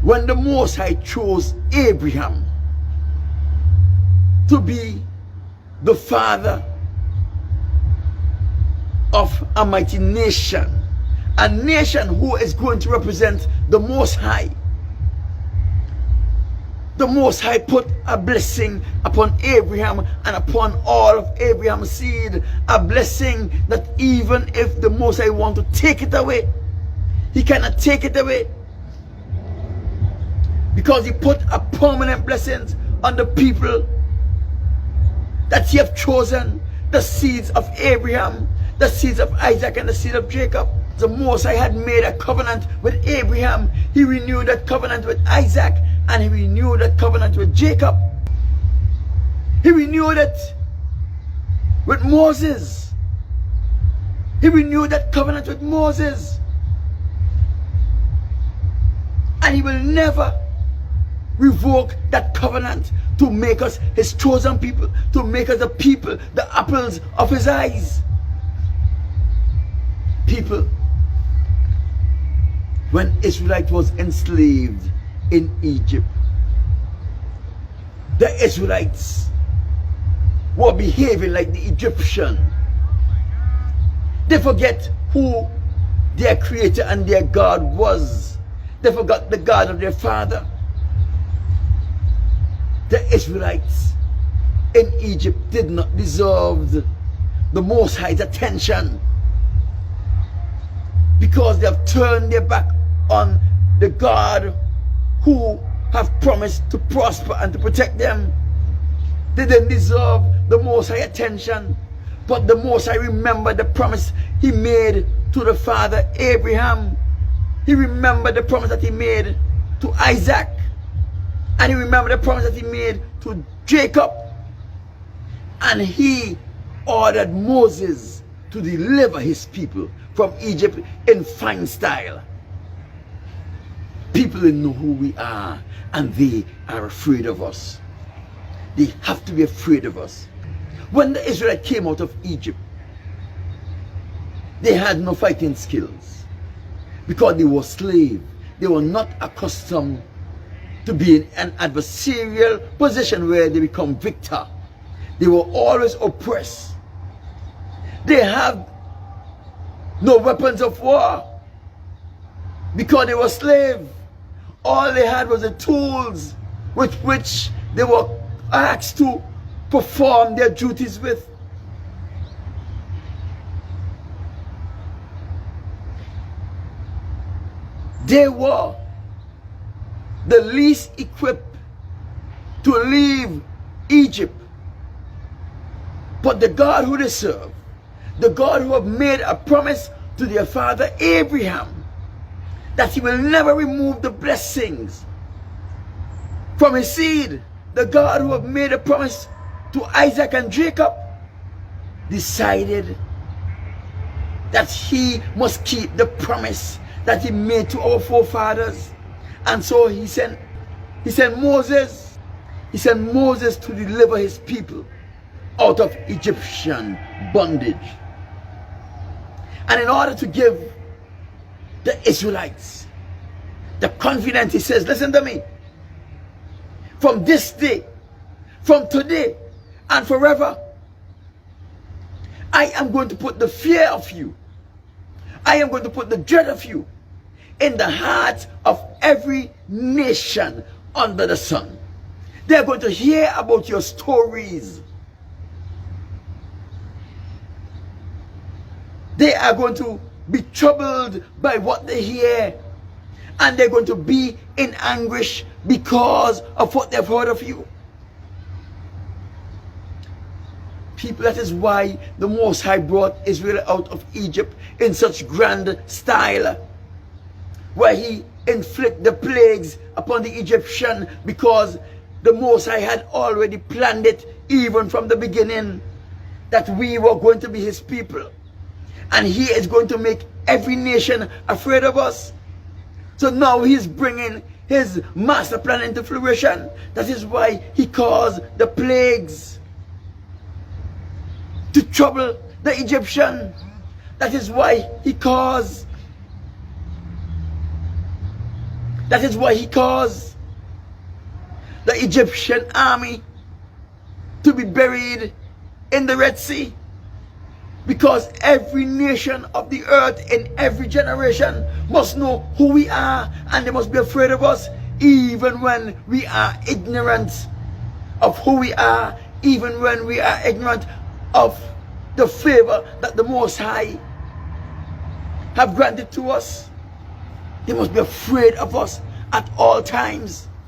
when the Most High chose Abraham to be the father of a mighty nation, a nation who is going to represent the Most High. The Most High put a blessing upon Abraham and upon all of Abraham's seed, a blessing that even if the Most High want to take it away, he cannot take it away, because he put a permanent blessing on the people that he have chosen, the seeds of Abraham, the seeds of Isaac, and the seed of Jacob. The Most High had made a covenant with Abraham. He renewed that covenant with Isaac, and he renewed that covenant with Jacob. He renewed it with Moses. He renewed that covenant with Moses. And he will never revoke that covenant to make us his chosen people, to make us the people, the apples of his eyes. People, when Israelite was enslaved in Egypt, the Israelites were behaving like the Egyptian. They forget who their creator and their God was. They forgot the God of their father. The Israelites in Egypt did not deserve the Most High's attention, because they have turned their back on the God who have promised to prosper and to protect them. They didn't deserve the Most High attention, but the Most High remembered the promise he made to the father Abraham. He remembered the promise that he made to Isaac, and he remembered the promise that he made to Jacob. And he ordered Moses to deliver his people from Egypt in fine style. People didn't know who we are, and they are afraid of us. They have to be afraid of us. When the Israelites came out of Egypt, they had no fighting skills, because they were slaves. They were not accustomed to be in an adversarial position where they become victor. They were always oppressed. They have no weapons of war, because they were slaves. All they had was the tools with which they were asked to perform their duties with. They were the least equipped to leave Egypt. But the God who they serve, the God who have made a promise to their father Abraham, that he will never remove the blessings from his seed, the God who have made a promise to Isaac and Jacob, decided that he must keep the promise that he made to our forefathers. And so he sent Moses to deliver his people out of Egyptian bondage. And in order to give the Israelites the confidence, he says, listen to me, from this day, from today and forever, I am going to put the fear of you, I am going to put the dread of you in the heart of every nation under the sun. They are going to hear about your stories. They are going to be troubled by what they hear, and they're going to be in anguish because of what they've heard of you. People, that is why the Most High brought Israel out of Egypt in such grand style, where he inflict the plagues upon the Egyptian, because the Most High had already planned it even from the beginning, that we were going to be his people, and he is going to make every nation afraid of us. So now he's bringing his master plan into fruition. That is why he caused the plagues to trouble the Egyptian. That is why he caused That is why he caused the Egyptian army to be buried in the Red Sea. Because every nation of the earth in every generation must know who we are, and they must be afraid of us, even when we are ignorant of who we are, even when we are ignorant of the favor that the Most High have granted to us. They must be afraid of us at all times.